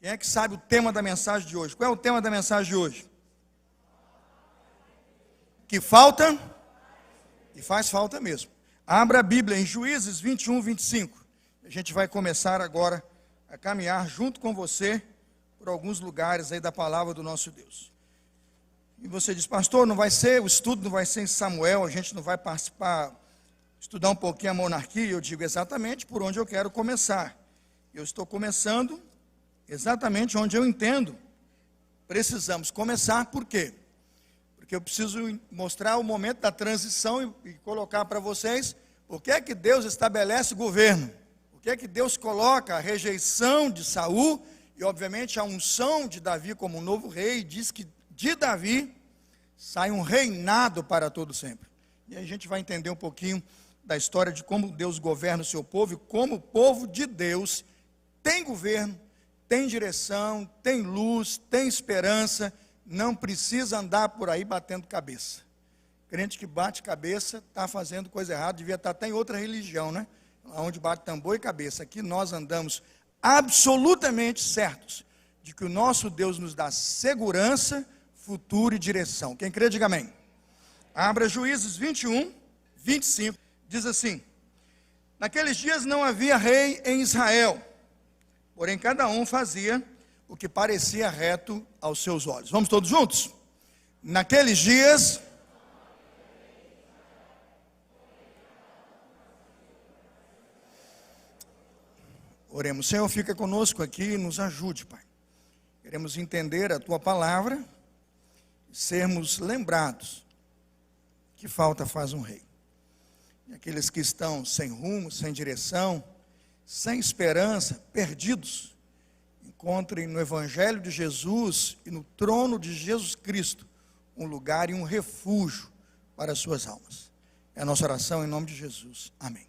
Quem é que sabe o tema da mensagem de hoje? Qual é o tema da mensagem de hoje? Que falta e faz falta mesmo. Abra a Bíblia em Juízes 21, 25. A gente vai começar agora a caminhar junto com você por alguns lugares aí da palavra do nosso Deus. E você diz, pastor, não vai ser, o estudo não vai ser em Samuel, a gente não vai participar, estudar um pouquinho a monarquia. Eu digo exatamente por onde eu quero começar. Eu estou começando exatamente onde eu entendo. Precisamos começar, por quê? Porque eu preciso mostrar o momento da transição e colocar para vocês por que é que Deus estabelece governo. Por que é que Deus coloca a rejeição de Saul e, obviamente, a unção de Davi como um novo rei. E diz que de Davi sai um reinado para todo sempre. E aí a gente vai entender um pouquinho da história de como Deus governa o seu povo e como o povo de Deus tem governo, tem direção, tem luz, tem esperança, não precisa andar por aí batendo cabeça. Crente que bate cabeça está fazendo coisa errada, devia estar até em outra religião, né? Onde bate tambor e cabeça. Aqui nós andamos absolutamente certos de que o nosso Deus nos dá segurança, futuro e direção. Quem crê, diga amém. Abra Juízes 21, 25, diz assim: naqueles dias não havia rei em Israel, porém cada um fazia o que parecia reto aos seus olhos. Vamos todos juntos? Naqueles dias... Oremos. Senhor, fica conosco aqui e nos ajude, Pai. Queremos entender a Tua palavra e sermos lembrados que falta faz um rei. E aqueles que estão sem rumo, sem direção, sem esperança, perdidos, encontrem no Evangelho de Jesus e no trono de Jesus Cristo um lugar e um refúgio para as suas almas. É a nossa oração em nome de Jesus. Amém.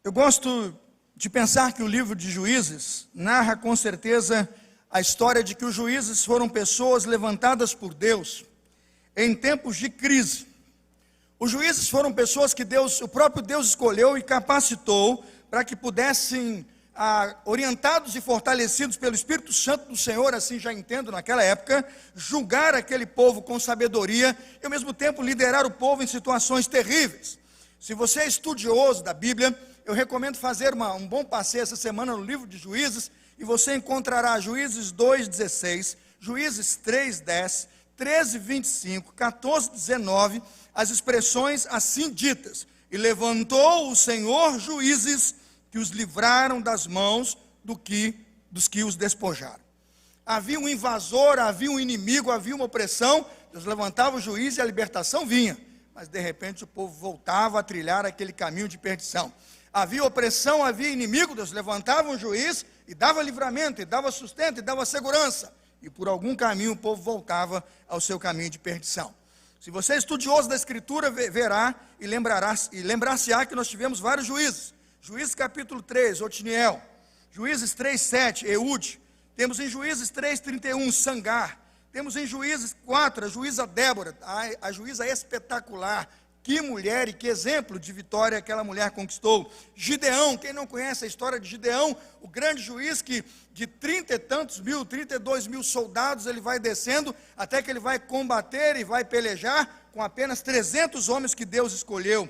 Eu gosto de pensar que o livro de Juízes narra com certeza a história de que os juízes foram pessoas levantadas por Deus em tempos de crise. Os juízes foram pessoas que o próprio Deus escolheu e capacitou para que pudessem, orientados e fortalecidos pelo Espírito Santo do Senhor, assim já entendo naquela época, julgar aquele povo com sabedoria e ao mesmo tempo liderar o povo em situações terríveis. Se você é estudioso da Bíblia, eu recomendo fazer um bom passeio essa semana no livro de Juízes, e você encontrará Juízes 2:16, Juízes 3:10, 13:25, 14:19, as expressões assim ditas: e levantou o Senhor juízes que os livraram das mãos dos que os despojaram. Havia um invasor, havia um inimigo, havia uma opressão, Deus levantava o juiz e a libertação vinha, mas de repente o povo voltava a trilhar aquele caminho de perdição. Havia opressão, havia inimigo, Deus levantava um juiz e dava livramento, e dava sustento, e dava segurança. E por algum caminho o povo voltava ao seu caminho de perdição. Se você é estudioso da Escritura, verá e lembrar-se-á que nós tivemos vários juízes. Juízes capítulo 3, Otniel. Juízes 3:7, Eude. Temos em Juízes 3:31, Sangar. Temos em Juízes 4, a juíza Débora, a juíza espetacular. Que mulher e que exemplo de vitória aquela mulher conquistou. Gideão, quem não conhece a história de Gideão, o grande juiz que de 32 mil soldados, ele vai descendo, até que ele vai combater e vai pelejar com apenas 300 homens que Deus escolheu.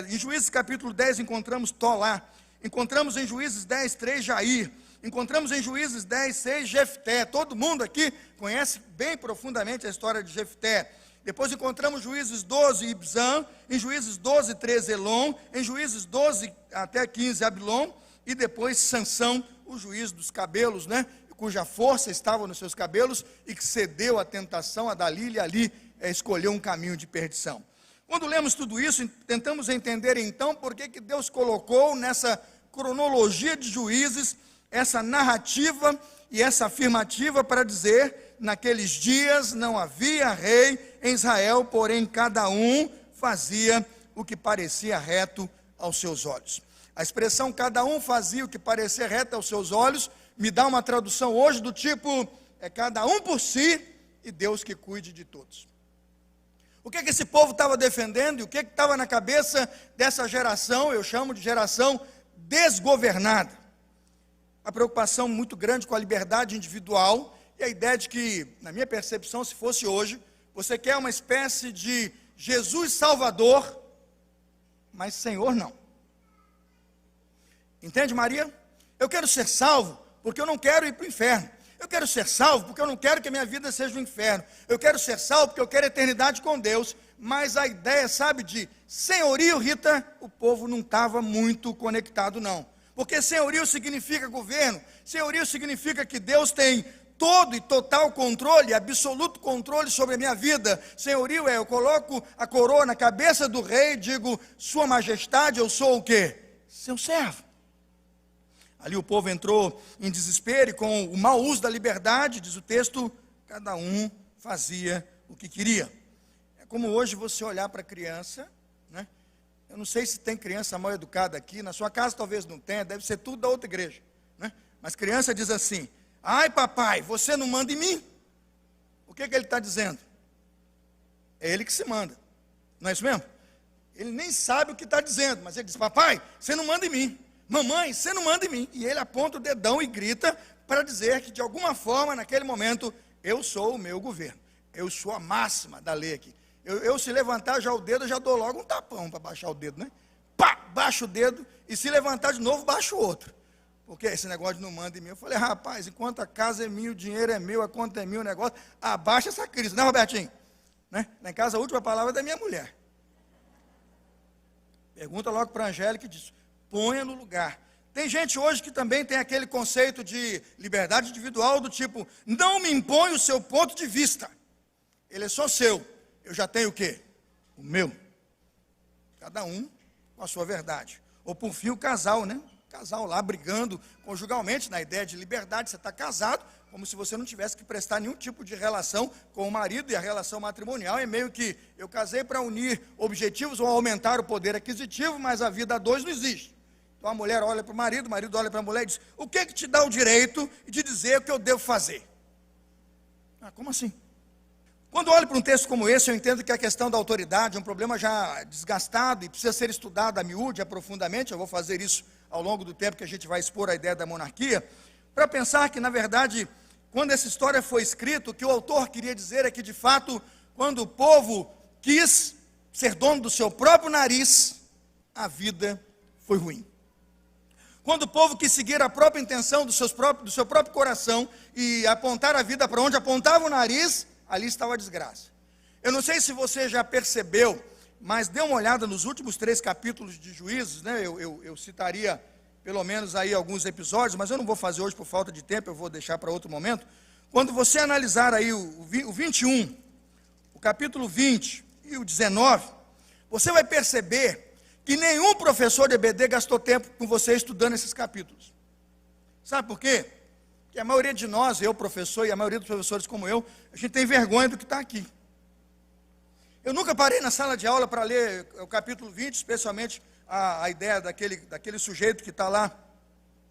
Em Juízes capítulo 10 encontramos Tolá, encontramos em Juízes 10:3 Jair, encontramos em Juízes 10:6 Jefté. Todo mundo aqui conhece bem profundamente a história de Jefté. Depois encontramos Juízes 12, Ibzan, em Juízes 12:13, Elon, em Juízes 12 até 15, Abilom, e depois Sansão, o juiz dos cabelos, né, cuja força estava nos seus cabelos e que cedeu à tentação a Dalila e ali escolheu um caminho de perdição. Quando lemos tudo isso, tentamos entender então por que Deus colocou nessa cronologia de juízes essa narrativa e essa afirmativa para dizer: naqueles dias não havia rei em Israel, porém cada um fazia o que parecia reto aos seus olhos. A expressão cada um fazia o que parecia reto aos seus olhos me dá uma tradução hoje do tipo: é cada um por si e Deus que cuide de todos. O que esse povo estava defendendo e o que estava na cabeça dessa geração, eu chamo de geração desgovernada. a preocupação muito grande com a liberdade individual e a ideia de que, na minha percepção, se fosse hoje, você quer uma espécie de Jesus Salvador, mas Senhor não. Entende, Maria? Eu quero ser salvo porque eu não quero ir para o inferno. Eu quero ser salvo porque eu não quero que a minha vida seja um inferno. Eu quero ser salvo porque eu quero eternidade com Deus. Mas a ideia, sabe, de senhorio, Rita, o povo não estava muito conectado, não. Porque senhorio significa governo. Senhorio significa que Deus tem todo e total controle, absoluto controle sobre a minha vida. Senhorio eu coloco a coroa na cabeça do rei e digo, sua majestade, eu sou o quê? Seu servo. Ali o povo entrou em desespero e com o mau uso da liberdade, diz o texto, cada um fazia o que queria. É como hoje você olhar para a criança, né? Eu não sei se tem criança mal educada aqui, na sua casa talvez não tenha, deve ser tudo da outra igreja, né? Mas criança diz assim, ai papai, você não manda em mim. O que ele está dizendo? É ele que se manda, não é isso mesmo? Ele nem sabe o que está dizendo, mas ele diz, papai, você não manda em mim. Mamãe, você não manda em mim. E ele aponta o dedão e grita para dizer que de alguma forma, naquele momento, eu sou o meu governo. Eu sou a máxima da lei aqui. Eu se levantar já o dedo, eu já dou logo um tapão para baixar o dedo, né? Pá, baixo o dedo e se levantar de novo, baixo o outro. Porque esse negócio de não manda em mim. Eu falei, rapaz, enquanto a casa é minha, o dinheiro é meu, a conta é minha, o negócio, abaixa essa crise, né, Robertinho? Né? Lá em casa a última palavra é da minha mulher. Pergunta logo para a Angélica e diz, ponha no lugar. Tem gente hoje que também tem aquele conceito de liberdade individual do tipo, não me impõe o seu ponto de vista. Ele é só seu. Eu já tenho o quê? O meu. Cada um com a sua verdade. Ou por fim o casal, né? O casal lá brigando conjugalmente na ideia de liberdade. Você está casado, como se você não tivesse que prestar nenhum tipo de relação com o marido, e a relação matrimonial é meio que, eu casei para unir objetivos ou aumentar o poder aquisitivo, mas a vida a dois não existe. Então a mulher olha para o marido olha para a mulher e diz, o que te dá o direito de dizer o que eu devo fazer? Como assim? Quando eu olho para um texto como esse, eu entendo que a questão da autoridade é um problema já desgastado e precisa ser estudado a miúde, aprofundadamente. Eu vou fazer isso ao longo do tempo que a gente vai expor a ideia da monarquia, para pensar que, na verdade, quando essa história foi escrita, o que o autor queria dizer é que, de fato, quando o povo quis ser dono do seu próprio nariz, a vida foi ruim. Quando o povo quis seguir a própria intenção do seu próprio coração e apontar a vida para onde apontava o nariz, ali estava a desgraça. Eu não sei se você já percebeu, mas dê uma olhada nos últimos 3 capítulos de Juízes, né? Eu citaria pelo menos aí alguns episódios, mas eu não vou fazer hoje por falta de tempo, eu vou deixar para outro momento. Quando você analisar aí o 21, o capítulo 20 e o 19, você vai perceber que nenhum professor de EBD gastou tempo com você estudando esses capítulos. Sabe por quê? Porque a maioria de nós, eu professor e a maioria dos professores como eu, a gente tem vergonha do que está aqui. Eu nunca parei na sala de aula para ler o capítulo 20, especialmente a ideia daquele sujeito que está lá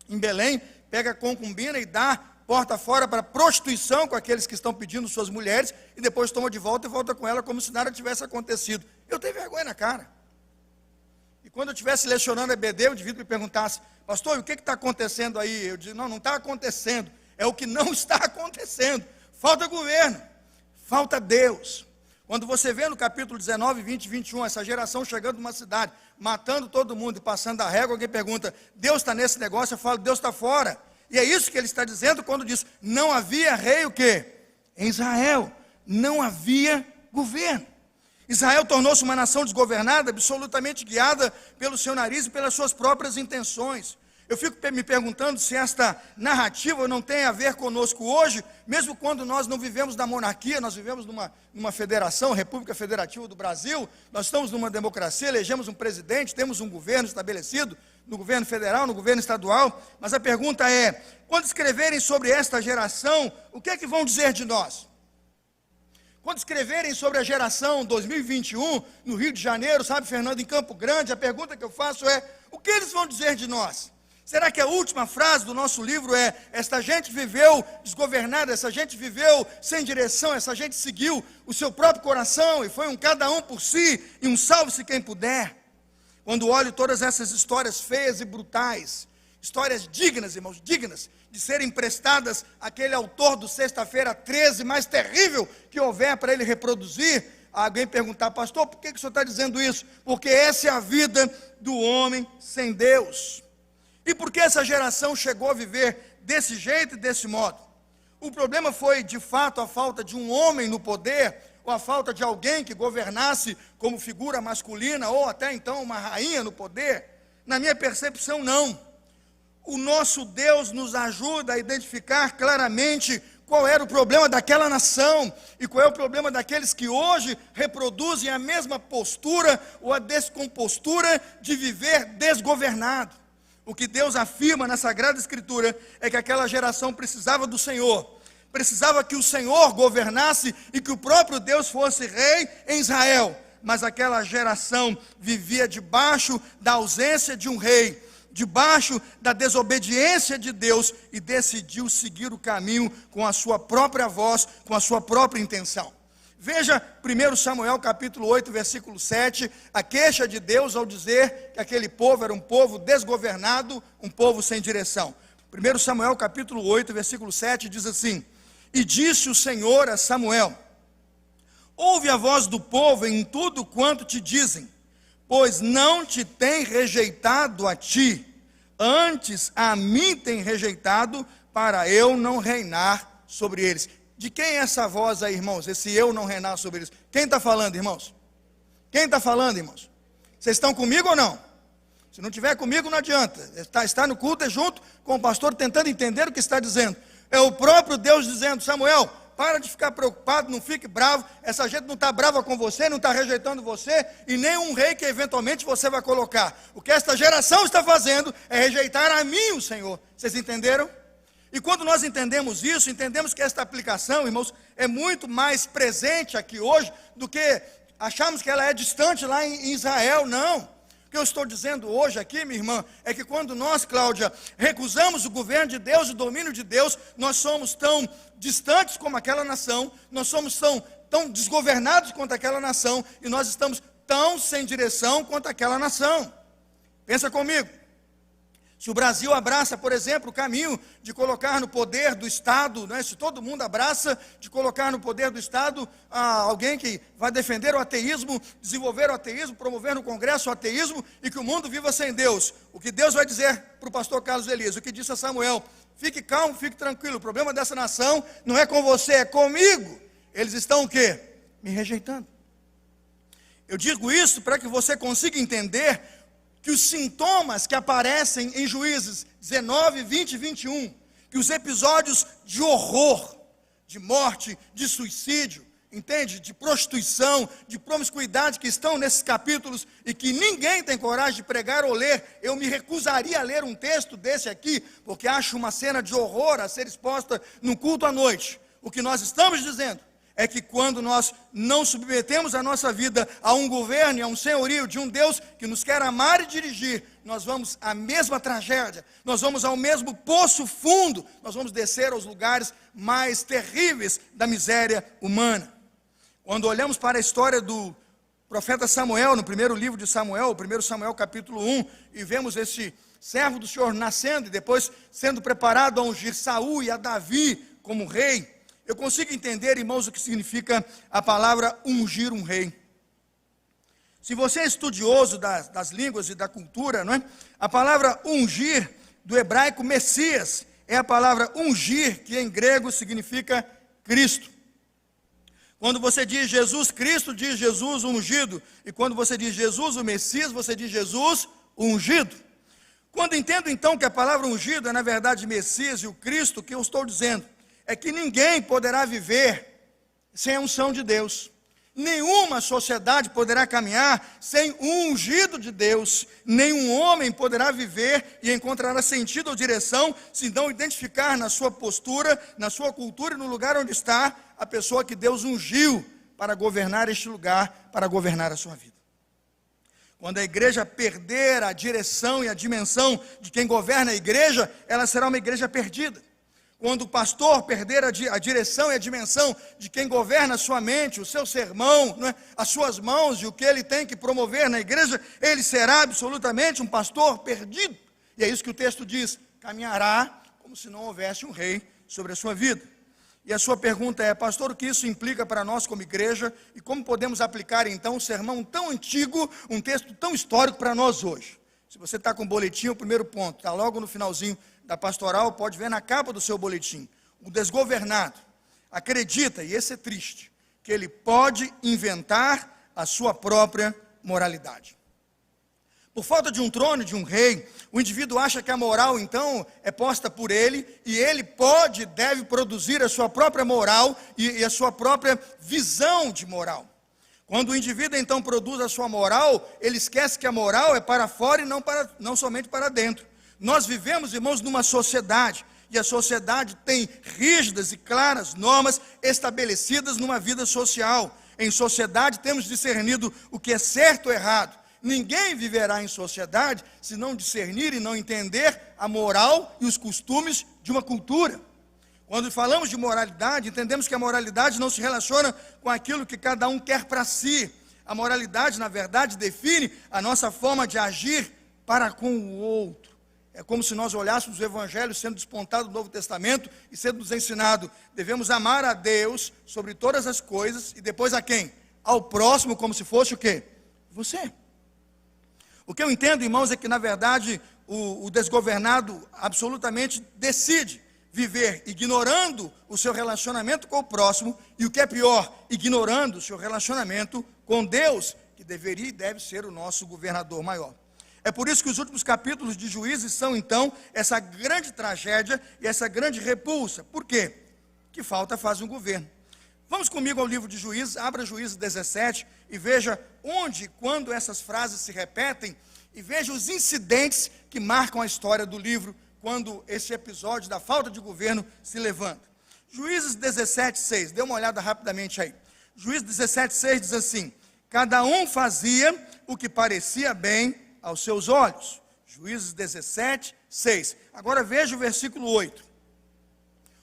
em Belém, pega a concubina e dá porta fora para prostituição com aqueles que estão pedindo suas mulheres, e depois toma de volta e volta com ela como se nada tivesse acontecido. Eu tenho vergonha na cara. E quando eu estivesse lecionando a EBD, o indivíduo me perguntasse, pastor, o que está acontecendo aí? Eu disse, não está acontecendo, é o que não está acontecendo. Falta governo, falta Deus. Quando você vê no capítulo 19, 20 e 21, essa geração chegando numa cidade, matando todo mundo e passando a régua, alguém pergunta, Deus está nesse negócio? Eu falo, Deus está fora. E é isso que ele está dizendo quando diz, não havia rei o quê? Em Israel, não havia governo. Israel tornou-se uma nação desgovernada, absolutamente guiada pelo seu nariz e pelas suas próprias intenções. Eu fico me perguntando se esta narrativa não tem a ver conosco hoje, mesmo quando nós não vivemos na monarquia, nós vivemos numa federação, República Federativa do Brasil, nós estamos numa democracia, elegemos um presidente, temos um governo estabelecido, no governo federal, no governo estadual, mas a pergunta é, quando escreverem sobre esta geração, o que é que vão dizer de nós? Quando escreverem sobre a geração 2021, no Rio de Janeiro, sabe, Fernando, em Campo Grande, a pergunta que eu faço é, o que eles vão dizer de nós? Será que a última frase do nosso livro é, esta gente viveu desgovernada, essa gente viveu sem direção, essa gente seguiu o seu próprio coração, e foi um cada um por si, e um salve-se quem puder? Quando olho todas essas histórias feias e brutais, Histórias dignas, irmãos, dignas de serem emprestadas àquele autor do Sexta-feira 13, mais terrível que houver para ele reproduzir. Alguém perguntar: pastor, por que o senhor está dizendo isso? Porque essa é a vida do homem sem Deus. E por que essa geração chegou a viver desse jeito e desse modo? O problema foi, de fato, a falta de um homem no poder, ou a falta de alguém que governasse como figura masculina, ou até então uma rainha no poder? Na minha percepção, não. O nosso Deus nos ajuda a identificar claramente qual era o problema daquela nação e qual é o problema daqueles que hoje reproduzem a mesma postura ou a descompostura de viver desgovernado. O que Deus afirma na Sagrada Escritura é que aquela geração precisava do Senhor, precisava que o Senhor governasse e que o próprio Deus fosse rei em Israel, mas aquela geração vivia debaixo da ausência de um rei, debaixo da desobediência de Deus, e decidiu seguir o caminho com a sua própria voz, com a sua própria intenção. Veja 1 Samuel capítulo 8, versículo 7, a queixa de Deus ao dizer que aquele povo era um povo desgovernado, um povo sem direção. 1 Samuel capítulo 8, versículo 7 diz assim: e disse o Senhor a Samuel: ouve a voz do povo em tudo quanto te dizem, pois não te tem rejeitado a ti, antes a mim tem rejeitado, para eu não reinar sobre eles. De quem é essa voz aí, irmãos? Esse eu não reinar sobre eles. Quem está falando, irmãos? Quem está falando, irmãos? Vocês estão comigo ou não? Se não estiver comigo, não adianta. Está no culto, é junto com o pastor, tentando entender o que está dizendo. É o próprio Deus dizendo: Samuel, para de ficar preocupado, não fique bravo. Essa gente não está brava com você, não está rejeitando você, e nem um rei que eventualmente você vai colocar. O que esta geração está fazendo é rejeitar a mim, o Senhor. Vocês entenderam? E quando nós entendemos isso, entendemos que esta aplicação, irmãos, é muito mais presente aqui hoje do que achamos que ela é distante lá em Israel. Não. O que eu estou dizendo hoje aqui, minha irmã, é que quando nós, Cláudia, recusamos o governo de Deus, o domínio de Deus, nós somos tão distantes como aquela nação, nós somos tão desgovernados quanto aquela nação, e nós estamos tão sem direção quanto aquela nação. Pensa comigo. Se o Brasil abraça, por exemplo, o caminho de colocar no poder do Estado, né, se todo mundo abraça de colocar no poder do Estado alguém que vai defender o ateísmo, desenvolver o ateísmo, promover no Congresso o ateísmo, e que o mundo viva sem Deus, o que Deus vai dizer para o pastor Carlos Elias, o que disse a Samuel: fique calmo, fique tranquilo, o problema dessa nação não é com você, é comigo. Eles estão o quê? Me rejeitando. Eu digo isso para que você consiga entender que os sintomas que aparecem em Juízes 19, 20 e 21, que os episódios de horror, de morte, de suicídio, entende? De prostituição, de promiscuidade que estão nesses capítulos e que ninguém tem coragem de pregar ou ler. Eu me recusaria a ler um texto desse aqui, porque acho uma cena de horror a ser exposta no culto à noite. O que nós estamos dizendo é que quando nós não submetemos a nossa vida a um governo e a um senhorio de um Deus que nos quer amar e dirigir, nós vamos à mesma tragédia, nós vamos ao mesmo poço fundo, nós vamos descer aos lugares mais terríveis da miséria humana. Quando olhamos para a história do profeta Samuel, no primeiro livro de Samuel, 1 Samuel capítulo 1, e vemos esse servo do Senhor nascendo e depois sendo preparado a ungir Saul e a Davi como rei, eu consigo entender, irmãos, o que significa a palavra ungir um rei. Se você é estudioso das línguas e da cultura, não é? A palavra ungir, do hebraico Messias, é a palavra ungir, que em grego significa Cristo. Quando você diz Jesus Cristo, diz Jesus ungido. E quando você diz Jesus o Messias, você diz Jesus ungido. Quando entendo então que a palavra ungido é na verdade Messias e o Cristo, o que eu estou dizendo é que ninguém poderá viver sem a unção de Deus. Nenhuma sociedade poderá caminhar sem um ungido de Deus. Nenhum homem poderá viver e encontrará sentido ou direção se não identificar na sua postura, na sua cultura e no lugar onde está a pessoa que Deus ungiu para governar este lugar, para governar a sua vida. Quando a igreja perder a direção e a dimensão de quem governa a igreja, ela será uma igreja perdida. Quando o pastor perder a direção e a dimensão de quem governa a sua mente, o seu sermão, não é? As suas mãos e o que ele tem que promover na igreja, ele será absolutamente um pastor perdido. E é isso que o texto diz: caminhará como se não houvesse um rei sobre a sua vida. E a sua pergunta é: pastor, o que isso implica para nós como igreja? E como podemos aplicar então um sermão tão antigo, um texto tão histórico para nós hoje? Se você está com o boletim, o primeiro ponto, está logo no finalzinho da pastoral, pode ver na capa do seu boletim. O desgovernado acredita, e esse é triste, que ele pode inventar a sua própria moralidade. Por falta de um trono, de um rei, o indivíduo acha que a moral, então, é posta por ele, e ele pode e deve produzir a sua própria moral e a sua própria visão de moral. Quando o indivíduo, então, produz a sua moral, ele esquece que a moral é para fora e não somente para dentro. Nós vivemos, irmãos, numa sociedade, e a sociedade tem rígidas e claras normas estabelecidas numa vida social. Em sociedade temos discernido o que é certo ou errado. Ninguém viverá em sociedade se não discernir e não entender a moral e os costumes de uma cultura. Quando falamos de moralidade, entendemos que a moralidade não se relaciona com aquilo que cada um quer para si. A moralidade, na verdade, define a nossa forma de agir para com o outro. É como se nós olhássemos o Evangelho sendo despontado do Novo Testamento e sendo nos ensinado: devemos amar a Deus sobre todas as coisas e depois a quem? Ao próximo, como se fosse o quê? Você. O que eu entendo, irmãos, é que na verdade o desgovernado absolutamente decide viver ignorando o seu relacionamento com o próximo e, o que é pior, ignorando o seu relacionamento com Deus, que deveria e deve ser o nosso governador maior. É por isso que os últimos capítulos de Juízes são, então, essa grande tragédia e essa grande repulsa. Por quê? Que falta faz um governo. Vamos comigo ao livro de Juízes, abra Juízes 17 e veja onde e quando essas frases se repetem, e veja os incidentes que marcam a história do livro, quando esse episódio da falta de governo se levanta. Juízes 17, 6, dê uma olhada rapidamente aí. Juízes 17, 6 diz assim: cada um fazia o que parecia bem aos seus olhos. Juízes 17, 6. Agora veja o versículo 8.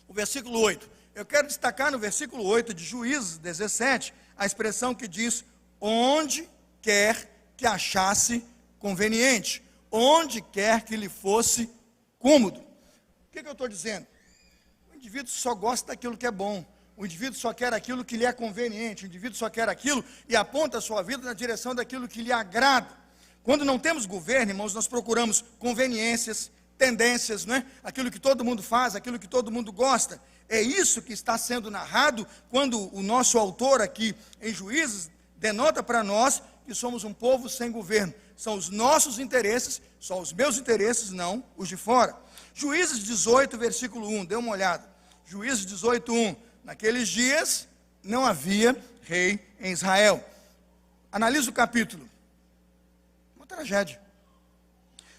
O versículo 8. Eu quero destacar no versículo 8 de Juízes 17, a expressão que diz: onde quer que achasse conveniente, onde quer que lhe fosse cômodo. O que eu estou dizendo? O indivíduo só gosta daquilo que é bom, o indivíduo só quer aquilo que lhe é conveniente, o indivíduo só quer aquilo e aponta a sua vida na direção daquilo que lhe agrada. Quando não temos governo, irmãos, nós procuramos conveniências, tendências, não é? Aquilo que todo mundo faz, aquilo que todo mundo gosta. É isso que está sendo narrado quando o nosso autor aqui em Juízes denota para nós que somos um povo sem governo. São os nossos interesses, só os meus interesses, não os de fora. Juízes 18, versículo 1, dê uma olhada. Juízes 18, 1. Naqueles dias não havia rei em Israel. Analisa o capítulo. Uma tragédia.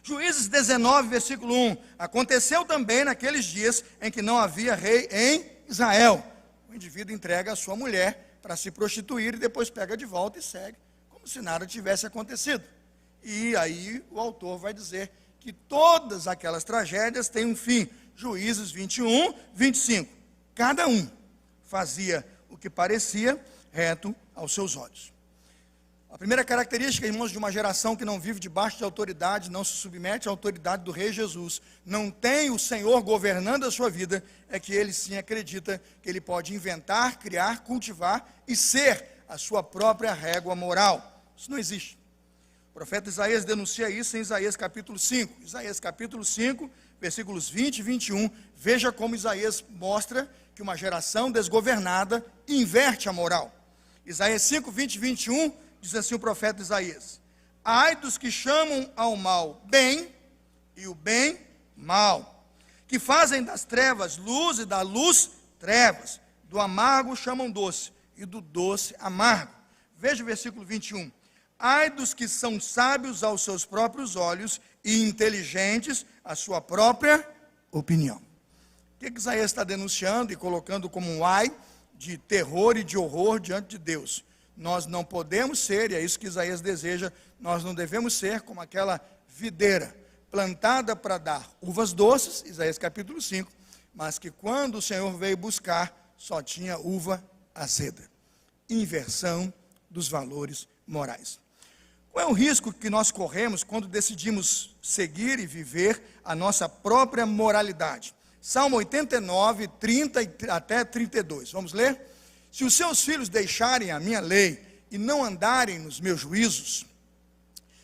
Juízes 19, versículo 1. Aconteceu também naqueles dias em que não havia rei em Israel. O indivíduo entrega a sua mulher para se prostituir e depois pega de volta e segue, como se nada tivesse acontecido. E aí o autor vai dizer que todas aquelas tragédias têm um fim. Juízes 21, 25. Cada um fazia o que parecia reto aos seus olhos. A primeira característica, irmãos, de uma geração que não vive debaixo de autoridade, não se submete à autoridade do Rei Jesus, não tem o Senhor governando a sua vida, é que ele sim acredita que ele pode inventar, criar, cultivar e ser a sua própria régua moral. Isso não existe. O profeta Isaías denuncia isso em Isaías capítulo 5. Isaías capítulo 5, versículos 20 e 21. Veja como Isaías mostra que uma geração desgovernada inverte a moral. Isaías 5, 20 e 21, diz assim o profeta Isaías: ai dos que chamam ao mal bem e o bem mal, que fazem das trevas luz e da luz trevas, do amargo chamam doce e do doce amargo. Veja o versículo 21. Ai dos que são sábios aos seus próprios olhos e inteligentes à sua própria opinião. O que Isaías está denunciando e colocando como um ai de terror e de horror diante de Deus? Nós não podemos ser, e é isso que Isaías deseja, nós não devemos ser como aquela videira plantada para dar uvas doces, Isaías capítulo 5, mas que quando o Senhor veio buscar, só tinha uva azeda. Inversão dos valores morais. Qual é o risco que nós corremos quando decidimos seguir e viver a nossa própria moralidade? Salmo 89, 30 até 32. Vamos ler? Se os seus filhos deixarem a minha lei e não andarem nos meus juízos,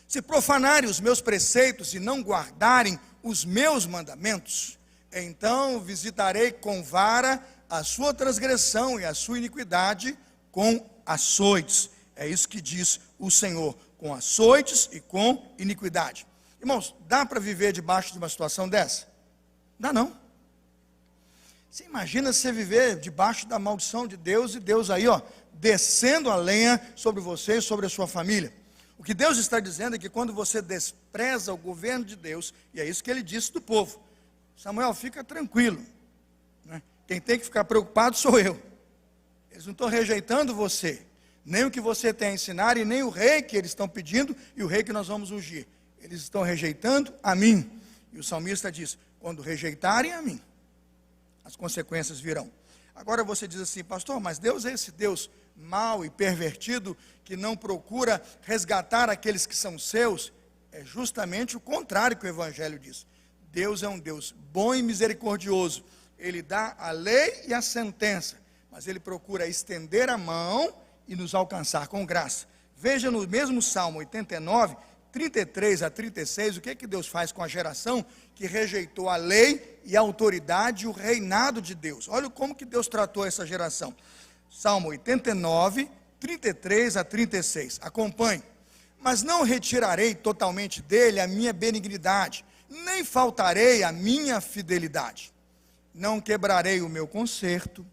se profanarem os meus preceitos e não guardarem os meus mandamentos, então visitarei com vara a sua transgressão e a sua iniquidade com açoites. É isso que diz o Senhor, com açoites e com iniquidade. Irmãos, dá para viver debaixo de uma situação dessa? Dá não. Você imagina você viver debaixo da maldição de Deus e Deus aí, descendo a lenha sobre você e sobre a sua família. O que Deus está dizendo é que quando você despreza o governo de Deus, e é isso que ele disse do povo: Samuel, fica tranquilo, né? Quem tem que ficar preocupado sou eu. Eles não estão rejeitando você, nem o que você tem a ensinar, e nem o rei que eles estão pedindo, e o rei que nós vamos ungir. Eles estão rejeitando a mim. E o salmista diz: quando rejeitarem a mim, as consequências virão. Agora você diz assim: pastor, mas Deus é esse Deus mau e pervertido, que não procura resgatar aqueles que são seus? É justamente o contrário que o Evangelho diz. Deus é um Deus bom e misericordioso. Ele dá a lei e a sentença, mas Ele procura estender a mão e nos alcançar com graça. Veja no mesmo Salmo 89, 33 a 36, o que Deus faz com a geração que rejeitou a lei e a autoridade e o reinado de Deus. Olha como que Deus tratou essa geração. Salmo 89, 33 a 36. Acompanhe. Mas não retirarei totalmente dele a minha benignidade, nem faltarei a minha fidelidade. Não quebrarei o meu concerto,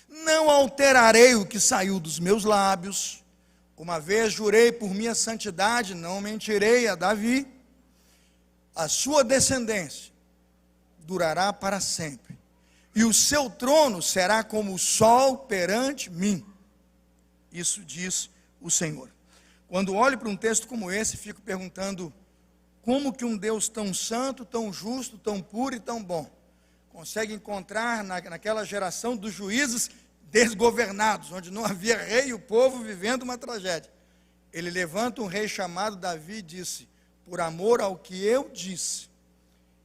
não alterarei o que saiu dos meus lábios. Uma vez jurei por minha santidade, não mentirei a Davi. A sua descendência durará para sempre, e o seu trono será como o sol perante mim. Isso diz o Senhor. Quando olho para um texto como esse, fico perguntando: como que um Deus tão santo, tão justo, tão puro e tão bom consegue encontrar naquela geração dos juízes desgovernados, onde não havia rei e o povo vivendo uma tragédia? Ele levanta um rei chamado Davi e disse: por amor ao que eu disse,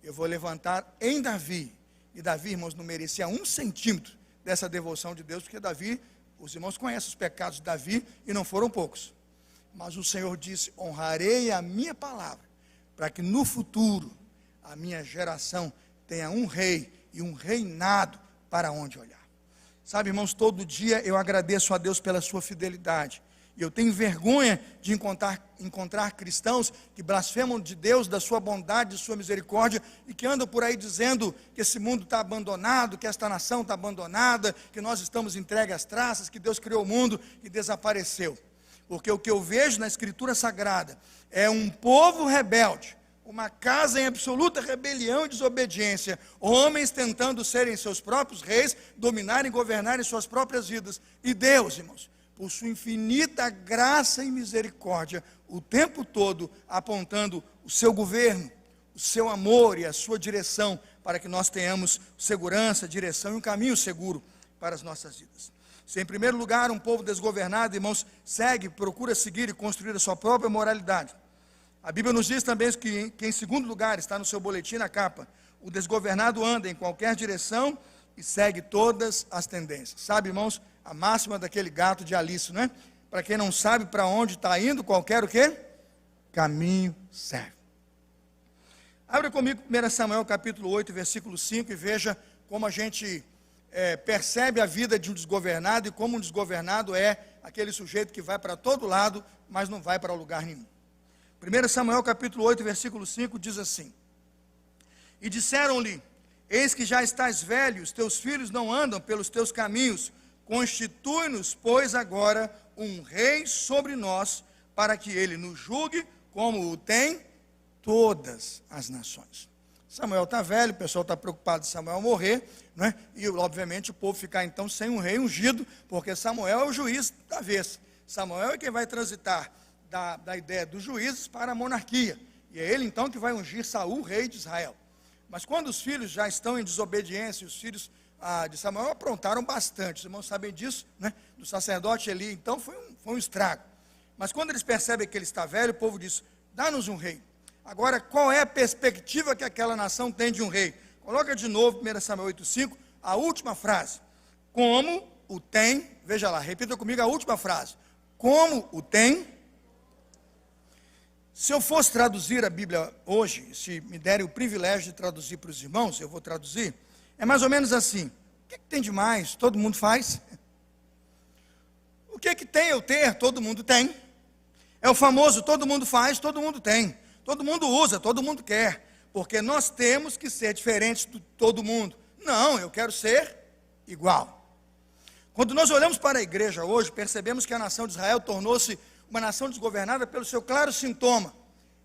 eu vou levantar em Davi. E Davi, irmãos, não merecia 1 centímetro dessa devoção de Deus, porque Davi, os irmãos conhecem os pecados de Davi, e não foram poucos. Mas o Senhor disse: honrarei a minha palavra, para que no futuro a minha geração tenha um rei e um reinado para onde olhar. Sabe, irmãos, todo dia eu agradeço a Deus pela sua fidelidade. E eu tenho vergonha de encontrar cristãos que blasfemam de Deus, da sua bondade, de sua misericórdia, e que andam por aí dizendo que esse mundo está abandonado, que esta nação está abandonada, que nós estamos entregues às traças, que Deus criou o mundo e desapareceu. Porque o que eu vejo na Escritura Sagrada é um povo rebelde, uma casa em absoluta rebelião e desobediência, homens tentando serem seus próprios reis, dominarem e governarem suas próprias vidas. E Deus, irmãos, por sua infinita graça e misericórdia, o tempo todo apontando o seu governo, o seu amor e a sua direção, para que nós tenhamos segurança, direção e um caminho seguro para as nossas vidas. Se em primeiro lugar um povo desgovernado, irmãos, procura seguir e construir a sua própria moralidade, a Bíblia nos diz também que em segundo lugar, está no seu boletim na capa, o desgovernado anda em qualquer direção e segue todas as tendências. Sabe, irmãos, a máxima daquele gato de Alice, não é? Para quem não sabe para onde está indo, qualquer o quê? Caminho serve. Abra comigo 1 Samuel capítulo 8, versículo 5, e veja como a gente percebe a vida de um desgovernado, e como um desgovernado é aquele sujeito que vai para todo lado, mas não vai para lugar nenhum. 1 Samuel capítulo 8, versículo 5 diz assim: e disseram-lhe: eis que já estás velho, os teus filhos não andam pelos teus caminhos, constitui-nos, pois, agora um rei sobre nós, para que ele nos julgue como o tem todas as nações. Samuel está velho, o pessoal está preocupado de Samuel morrer, não é? E obviamente o povo ficar então sem um rei ungido, porque Samuel é o juiz da vez. Samuel é quem vai transitar da ideia dos juízes para a monarquia, e é ele então que vai ungir Saul, rei de Israel. Mas quando os filhos já estão em desobediência, os filhos de Samuel aprontaram bastante, os irmãos sabem disso, né? Do sacerdote Eli, então foi um estrago. Mas quando eles percebem que ele está velho, o povo diz: dá-nos um rei. Agora, qual é a perspectiva que aquela nação tem de um rei? Coloca de novo 1 Samuel 8,5, a última frase. Como o tem, veja lá, repita comigo a última frase. Como o tem. Se eu fosse traduzir a Bíblia hoje, se me derem o privilégio de traduzir para os irmãos, eu vou traduzir, é mais ou menos assim: o que tem de mais? Todo mundo faz. O que tem eu ter? Todo mundo tem. É o famoso: todo mundo faz, todo mundo tem. Todo mundo usa, todo mundo quer. Porque nós temos que ser diferentes de todo mundo. Não, eu quero ser igual. Quando nós olhamos para a igreja hoje, percebemos que a nação de Israel tornou-se uma nação desgovernada pelo seu claro sintoma.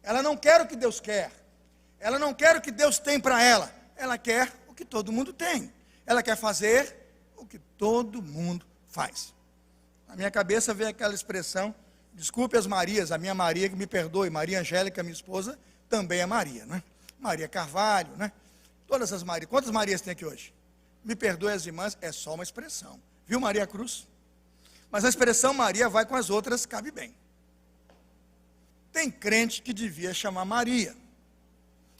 Ela não quer o que Deus quer. Ela não quer o que Deus tem para ela. Ela quer o que todo mundo tem. Ela quer fazer o que todo mundo faz. Na minha cabeça vem aquela expressão: desculpe as Marias, a minha Maria que me perdoe. Maria Angélica, minha esposa, também é Maria, né? Maria Carvalho, né? Todas as Marias. Quantas Marias tem aqui hoje? Me perdoe as irmãs, é só uma expressão. Viu, Maria Cruz? Mas a expressão Maria vai com as outras, cabe bem. Tem crente que devia chamar Maria,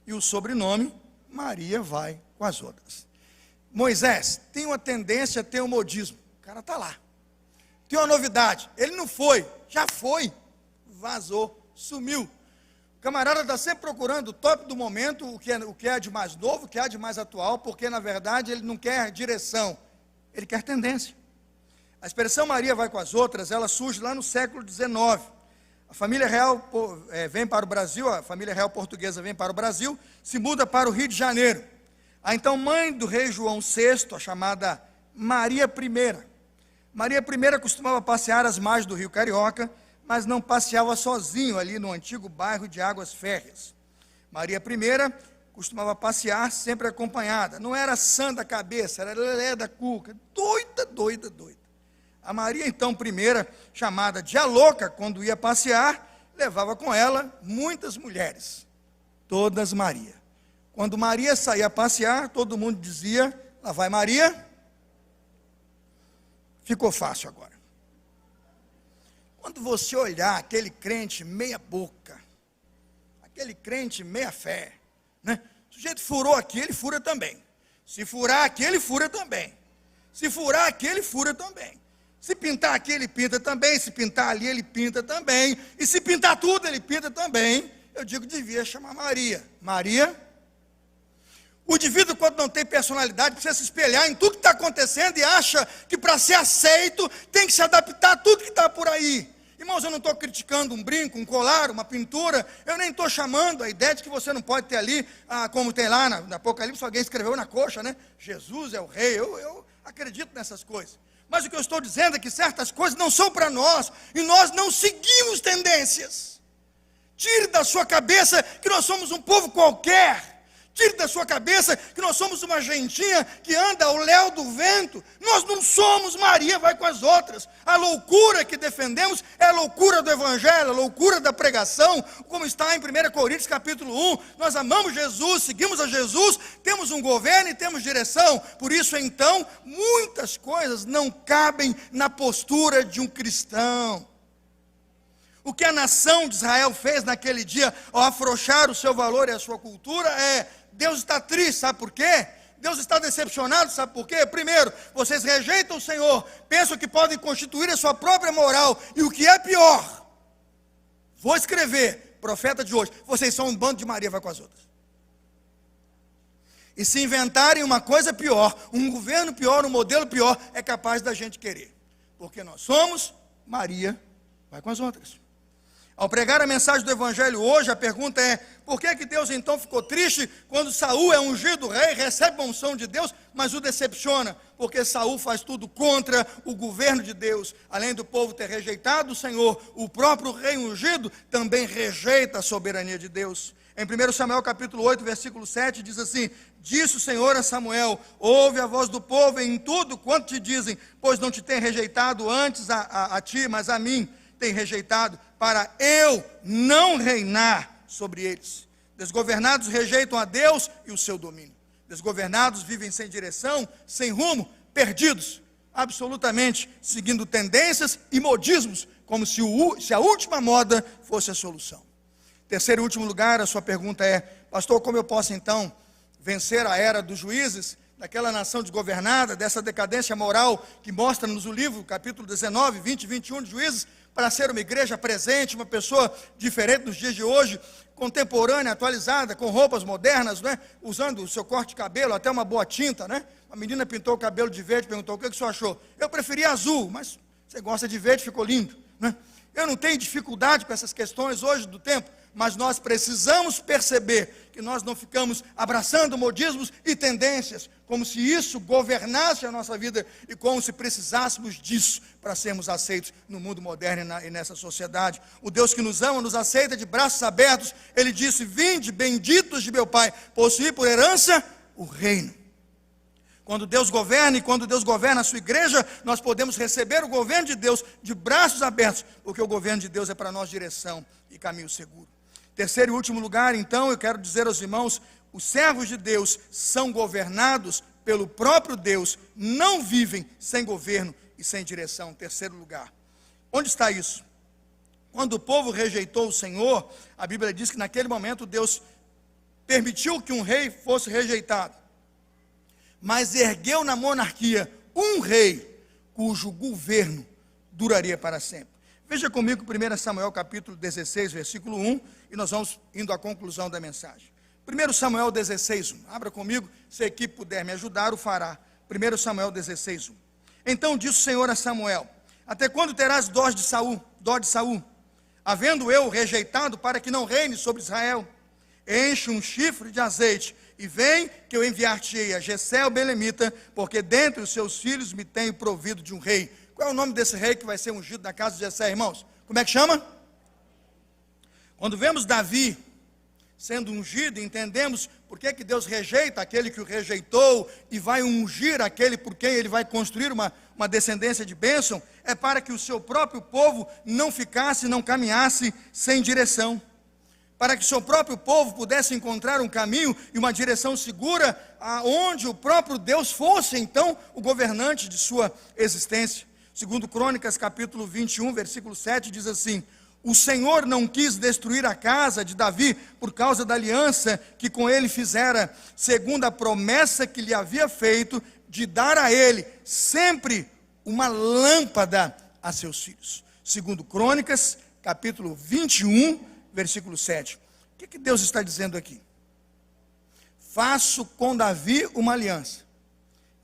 e o sobrenome Maria vai com as outras. Moisés tem uma tendência a ter um modismo. O cara está lá. Tem uma novidade. Ele não foi, já foi. Vazou, sumiu. O camarada está sempre procurando o top do momento, o que é de mais novo, o que há de mais atual, porque na verdade ele não quer direção, ele quer tendência. A expressão Maria vai com as outras, ela surge lá no século XIX. A família real vem para o Brasil, a família real portuguesa vem para o Brasil, se muda para o Rio de Janeiro. A então mãe do rei João VI, a chamada Maria I. Maria I costumava passear às margens do Rio Carioca, mas não passeava sozinho ali no antigo bairro de Águas Férreas. Maria I costumava passear sempre acompanhada. Não era sã da cabeça, era lelé da cuca, doida, doida, doida. A Maria, então, I, chamada de a louca, quando ia passear, levava com ela muitas mulheres, todas Maria. Quando Maria saía a passear, todo mundo dizia: lá vai Maria. Ficou fácil agora. Quando você olhar aquele crente meia boca, aquele crente meia fé, né? O sujeito furou aqui, ele fura também. Se furar aqui, ele fura também. Se furar aqui, ele fura também. Se pintar aqui, ele pinta também. Se pintar ali, ele pinta também. E se pintar tudo, ele pinta também. Eu digo, devia chamar Maria. Maria. O indivíduo, quando não tem personalidade, precisa se espelhar em tudo que está acontecendo e acha que para ser aceito, tem que se adaptar a tudo que está por aí. Irmãos, eu não estou criticando um brinco, um colar, uma pintura. Eu nem estou chamando a ideia de que você não pode ter ali, como tem lá no Apocalipse, alguém escreveu na coxa, né? Jesus é o rei. Eu acredito nessas coisas. Mas o que eu estou dizendo é que certas coisas não são para nós, e nós não seguimos tendências. Tire da sua cabeça que nós somos um povo qualquer. Tire da sua cabeça que nós somos uma gentinha que anda ao léu do vento. Nós não somos Maria, vai com as outras. A loucura que defendemos é a loucura do Evangelho, a loucura da pregação, como está em 1 Coríntios capítulo 1. Nós amamos Jesus, seguimos a Jesus, temos um governo e temos direção. Por isso, então, muitas coisas não cabem na postura de um cristão. O que a nação de Israel fez naquele dia, ao afrouxar o seu valor e a sua cultura, Deus está triste, sabe por quê? Deus está decepcionado, sabe por quê? Primeiro, vocês rejeitam o Senhor, pensam que podem constituir a sua própria moral, e o que é pior, vou escrever, profeta de hoje, vocês são um bando de Maria, vai com as outras. E se inventarem uma coisa pior, um governo pior, um modelo pior, é capaz da gente querer, porque nós somos Maria, vai com as outras. Ao pregar a mensagem do Evangelho hoje, a pergunta é: por que Deus então ficou triste quando Saul é ungido rei, recebe a unção de Deus, mas o decepciona? Porque Saul faz tudo contra o governo de Deus. Além do povo ter rejeitado o Senhor, o próprio rei ungido também rejeita a soberania de Deus. Em 1 Samuel capítulo 8, versículo 7, diz assim: disse o Senhor a Samuel: ouve a voz do povo em tudo quanto te dizem, pois não te tem rejeitado antes a ti, mas a mim tem rejeitado, para eu não reinar sobre eles. Desgovernados rejeitam a Deus e o seu domínio. Desgovernados vivem sem direção, sem rumo, perdidos, absolutamente seguindo tendências e modismos, como se a última moda fosse a solução. Terceiro e último lugar, a sua pergunta é: pastor, como eu posso então vencer a era dos juízes, daquela nação desgovernada, dessa decadência moral que mostra-nos o livro, capítulo 19, 20 e 21 de Juízes, para ser uma igreja presente, uma pessoa diferente dos dias de hoje, contemporânea, atualizada, com roupas modernas, né? Usando o seu corte de cabelo, até uma boa tinta, né? A menina pintou o cabelo de verde, perguntou: o que o senhor achou? Eu preferi azul, mas você gosta de verde, ficou lindo, né? Eu não tenho dificuldade com essas questões hoje do tempo, mas nós precisamos perceber que nós não ficamos abraçando modismos e tendências, como se isso governasse a nossa vida e como se precisássemos disso para sermos aceitos no mundo moderno e nessa sociedade. O Deus que nos ama, nos aceita de braços abertos. Ele disse: vinde, benditos de meu Pai, possuí por herança o reino. Quando Deus governa e quando Deus governa a sua igreja, nós podemos receber o governo de Deus de braços abertos, porque o governo de Deus é para nós direção e caminho seguro. Terceiro e último lugar, então, eu quero dizer aos irmãos: os servos de Deus são governados pelo próprio Deus, não vivem sem governo e sem direção. Terceiro lugar, onde está isso? Quando o povo rejeitou o Senhor, a Bíblia diz que naquele momento Deus permitiu que um rei fosse rejeitado, mas ergueu na monarquia um rei cujo governo duraria para sempre. Veja comigo 1 Samuel capítulo 16, versículo 1, e nós vamos indo à conclusão da mensagem. 1 Samuel 16, 1. Abra comigo, se a equipe puder me ajudar, o fará. 1 Samuel 16, 1. Então disse o Senhor a Samuel: até quando terás dó de Saul, havendo eu rejeitado para que não reine sobre Israel? Enche um chifre de azeite e vem, que eu enviar-te-ei a Jessé o belemita, porque dentre os seus filhos me tenho provido de um rei. Qual é o nome desse rei que vai ser ungido na casa de Jessé, irmãos? Como é que chama? Quando vemos Davi sendo ungido, entendemos por que Deus rejeita aquele que o rejeitou e vai ungir aquele por quem ele vai construir uma descendência de bênção. É para que o seu próprio povo não ficasse, não caminhasse sem direção, para que o seu próprio povo pudesse encontrar um caminho e uma direção segura, aonde o próprio Deus fosse então o governante de sua existência. Segundo Crônicas capítulo 21, versículo 7, diz assim: o Senhor não quis destruir a casa de Davi por causa da aliança que com ele fizera, segundo a promessa que lhe havia feito, de dar a ele sempre uma lâmpada a seus filhos. Segundo Crônicas capítulo 21, versículo 7. O que Deus está dizendo aqui? Faço com Davi uma aliança,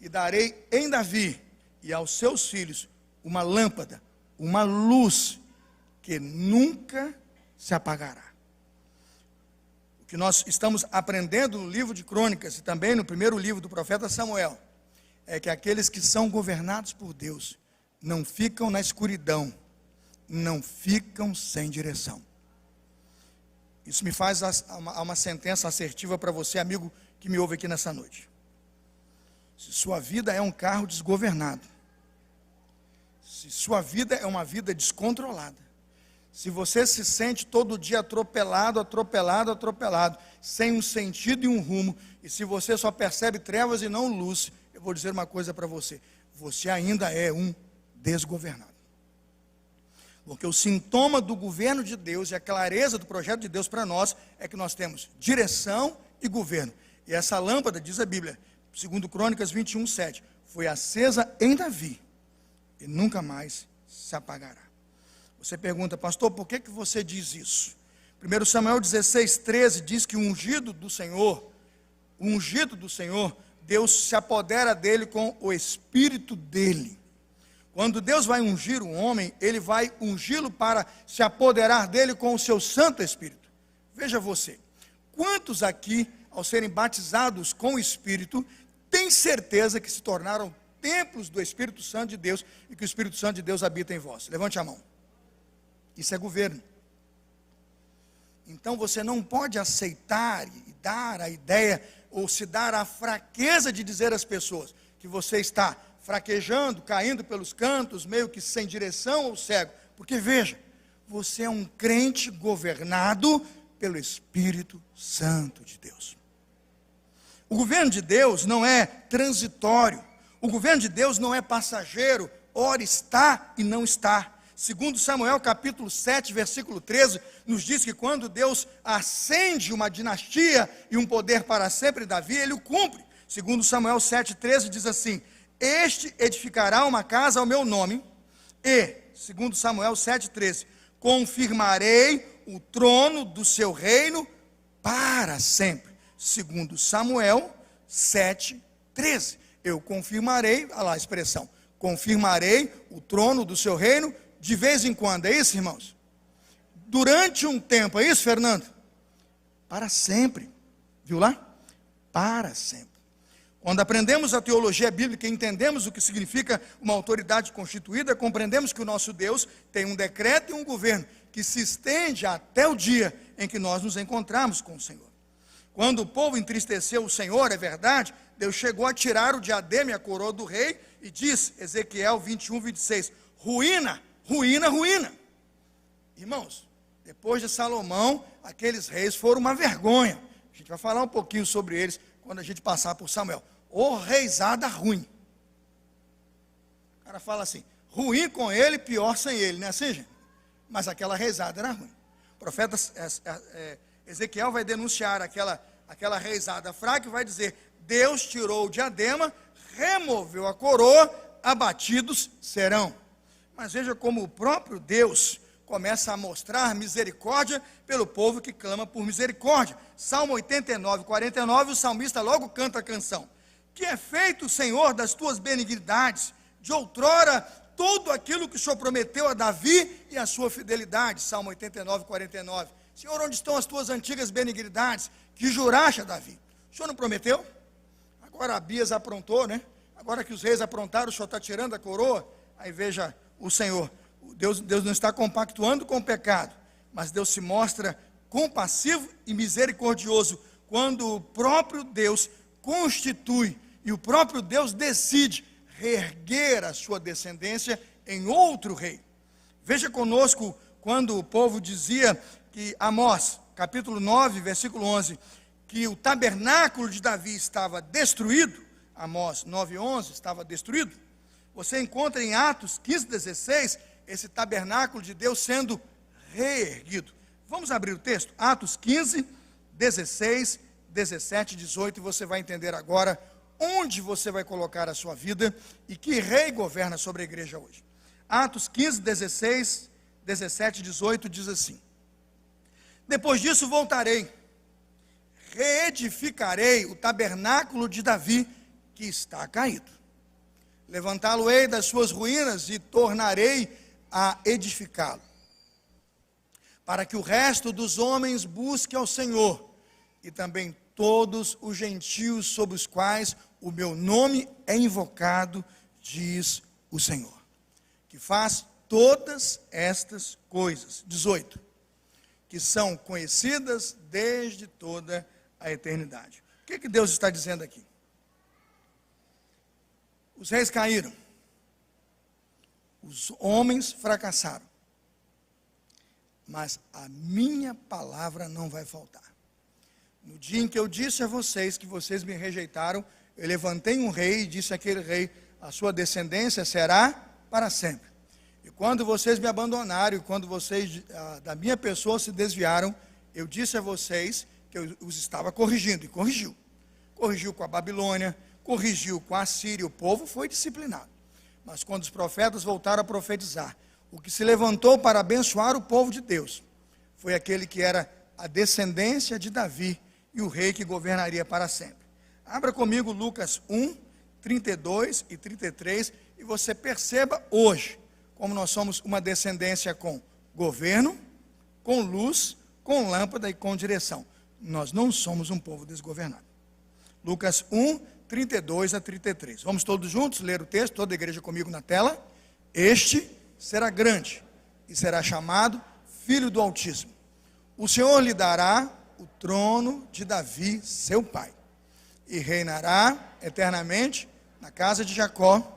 e darei em Davi e aos seus filhos uma lâmpada, uma luz que nunca se apagará. O que nós estamos aprendendo no livro de Crônicas e também no primeiro livro do profeta Samuel é que aqueles que são governados por Deus não ficam na escuridão, não ficam sem direção. Isso me faz uma sentença assertiva para você, amigo, que me ouve aqui nessa noite. Se sua vida é um carro desgovernado, se sua vida é uma vida descontrolada, se você se sente todo dia atropelado, sem um sentido e um rumo, e se você só percebe trevas e não luz, eu vou dizer uma coisa para você: você ainda é um desgovernado. Porque o sintoma do governo de Deus e a clareza do projeto de Deus para nós é que nós temos direção e governo. E essa lâmpada, diz a Bíblia, segundo Crônicas 21, 7, foi acesa em Davi e nunca mais se apagará. Você pergunta: pastor, por que você diz isso? 1 Samuel 16, 13 diz que o ungido do Senhor, Deus se apodera dele com o Espírito dele. Quando Deus vai ungir um homem, Ele vai ungí-lo para se apoderar dele com o seu Santo Espírito. Veja você, quantos aqui, ao serem batizados com o Espírito, têm certeza que se tornaram templos do Espírito Santo de Deus e que o Espírito Santo de Deus habita em vós? Levante a mão. Isso é governo. Então você não pode aceitar e dar a ideia, ou se dar a fraqueza de dizer às pessoas que você está fraquejando, caindo pelos cantos, meio que sem direção ou cego. Porque veja, você é um crente governado pelo Espírito Santo de Deus. O governo de Deus não é transitório. O governo de Deus não é passageiro, ora está e não está. Segundo Samuel, capítulo 7, versículo 13, nos diz que quando Deus acende uma dinastia e um poder para sempre em Davi, ele o cumpre. Segundo Samuel 7,13 diz assim: este edificará uma casa ao meu nome, e, segundo Samuel 7,13, confirmarei o trono do seu reino para sempre. Segundo Samuel 7,13, eu confirmarei, olha lá a expressão, confirmarei o trono do seu reino de vez em quando. É isso, irmãos? Durante um tempo, é isso, Fernando? Para sempre. Viu lá? Para sempre. Quando aprendemos a teologia bíblica e entendemos o que significa uma autoridade constituída, compreendemos que o nosso Deus tem um decreto e um governo que se estende até o dia em que nós nos encontramos com o Senhor. Quando o povo entristeceu o Senhor, é verdade, Deus chegou a tirar o diadema e a coroa do rei e diz, Ezequiel 21:26, ruína, ruína, ruína. Irmãos, depois de Salomão, aqueles reis foram uma vergonha. A gente vai falar um pouquinho sobre eles quando a gente passar por Samuel. Ô reizada ruim. O cara fala assim, ruim com ele, pior sem ele, não é assim, gente? Mas aquela reizada era ruim. O profeta Ezequiel vai denunciar aquela reizada fraca e vai dizer, Deus tirou o diadema, removeu a coroa, abatidos serão. Mas veja como o próprio Deus começa a mostrar misericórdia pelo povo que clama por misericórdia. Salmo 89:49, o salmista logo canta a canção. Que é feito, Senhor, das tuas benignidades, de outrora, tudo aquilo que o Senhor prometeu a Davi e a sua fidelidade. Salmo 89:49. Senhor, onde estão as tuas antigas benignidades, que juraste a Davi? O Senhor não prometeu? Agora Abias aprontou, né? Agora que os reis aprontaram, o Senhor está tirando a coroa. Aí veja o Senhor, Deus não está compactuando com o pecado, mas Deus se mostra compassivo e misericordioso, quando o próprio Deus constitui, e o próprio Deus decide reerguer a sua descendência em outro rei. Veja conosco, quando o povo dizia que Amós, capítulo 9, versículo 11, que o tabernáculo de Davi estava destruído, Amós 9:11, estava destruído. Você encontra em Atos 15:16, esse tabernáculo de Deus sendo reerguido. Vamos abrir o texto? Atos 15, 16, 17, 18, e você vai entender agora onde você vai colocar a sua vida e que rei governa sobre a igreja hoje. Atos 15, 16, 17, 18 diz assim: depois disso voltarei, reedificarei o tabernáculo de Davi que está caído. Levantá-lo-ei das suas ruínas e tornarei a edificá-lo, para que o resto dos homens busque ao Senhor, e também todos os gentios sobre os quais o meu nome é invocado, diz o Senhor, que faz todas estas coisas. 18, que são conhecidas desde toda a eternidade. O que Deus está dizendo aqui? Os reis caíram, os homens fracassaram, mas a minha palavra não vai faltar. No dia em que eu disse a vocês que vocês me rejeitaram, eu levantei um rei e disse àquele rei, a sua descendência será para sempre. E quando vocês me abandonaram, e quando vocês da minha pessoa se desviaram, eu disse a vocês que eu os estava corrigindo, e corrigiu. Corrigiu com a Babilônia, corrigiu com a Síria, o povo foi disciplinado. Mas quando os profetas voltaram a profetizar, o que se levantou para abençoar o povo de Deus, foi aquele que era a descendência de Davi, e o rei que governaria para sempre. Abra comigo Lucas 1, 32 e 33, e você perceba hoje, como nós somos uma descendência com governo, com luz, com lâmpada e com direção. Nós não somos um povo desgovernado. Lucas 1, 32 a 33. Vamos todos juntos ler o texto, toda a igreja comigo na tela. Este será grande e será chamado Filho do Altíssimo. O Senhor lhe dará o trono de Davi, seu pai, e reinará eternamente na casa de Jacó.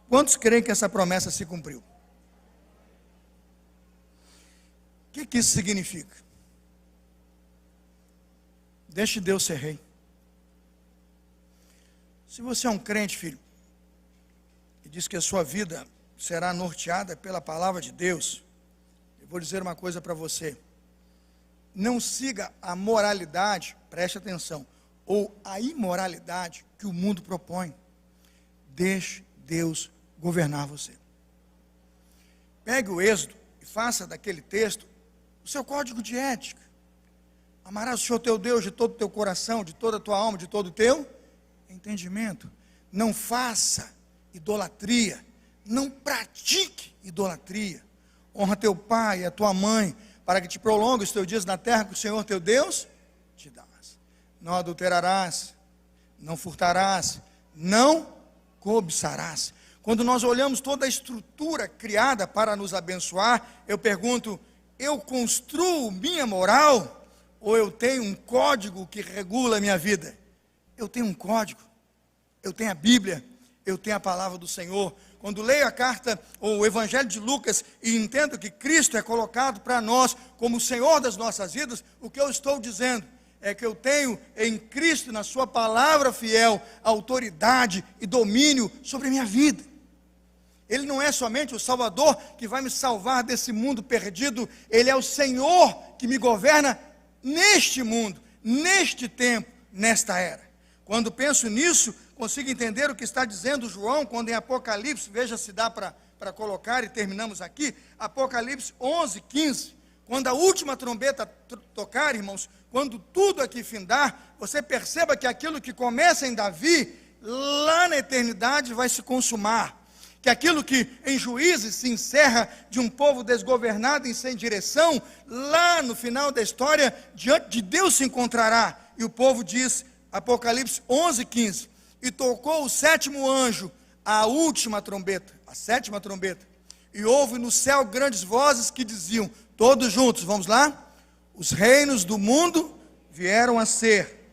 Quantos creem que essa promessa se cumpriu? O que isso significa? Deixe Deus ser rei. Se você é um crente, filho, e diz que a sua vida será norteada pela palavra de Deus, eu vou dizer uma coisa para você: não siga a moralidade, preste atenção, ou a imoralidade que o mundo propõe. Deixe Deus governar você. Pegue o Êxodo e faça daquele texto o seu código de ética. Amarás o Senhor teu Deus de todo o teu coração, de toda a tua alma, de todo o teu entendimento. Não faça idolatria, não pratique idolatria. Honra teu pai e a tua mãe, para que te prolongue os teus dias na terra que o Senhor teu Deus te dá. Não adulterarás, não furtarás, não cobiçarás. Quando nós olhamos toda a estrutura criada para nos abençoar, eu pergunto: eu construo minha moral ou eu tenho um código que regula a minha vida? Eu tenho um código, eu tenho a Bíblia, eu tenho a palavra do Senhor. Quando leio a carta ou o Evangelho de Lucas e entendo que Cristo é colocado para nós como o Senhor das nossas vidas, o que eu estou dizendo é que eu tenho em Cristo, na sua palavra fiel, autoridade e domínio sobre a minha vida. Ele não é somente o Salvador que vai me salvar desse mundo perdido, Ele é o Senhor que me governa neste mundo, neste tempo, nesta era. Quando penso nisso, consigo entender o que está dizendo João, quando em Apocalipse, veja se dá para colocar e terminamos aqui, Apocalipse 11, 15, quando a última trombeta tocar, irmãos, quando tudo aqui findar, você perceba que aquilo que começa em Davi, lá na eternidade vai se consumar. Que aquilo que em Juízes se encerra de um povo desgovernado e sem direção, lá no final da história, diante de Deus se encontrará. E o povo diz, Apocalipse 11, 15, e tocou o sétimo anjo, a última trombeta, a sétima trombeta, e houve no céu grandes vozes que diziam, todos juntos, vamos lá? Os reinos do mundo vieram a ser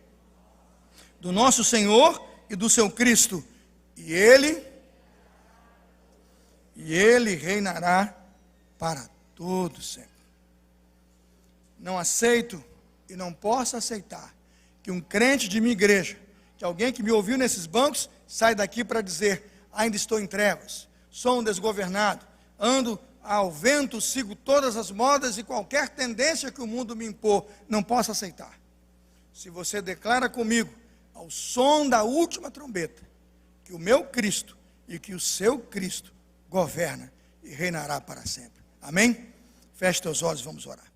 do nosso Senhor e do seu Cristo, e Ele reinará para todo sempre. Não aceito e não posso aceitar que um crente de minha igreja, que alguém que me ouviu nesses bancos, sai daqui para dizer, ainda estou em trevas, sou um desgovernado, ando ao vento, sigo todas as modas e qualquer tendência que o mundo me impor, não posso aceitar. Se você declara comigo, ao som da última trombeta, que o meu Cristo e que o seu Cristo governa e reinará para sempre. Amém? Feche teus olhos, vamos orar.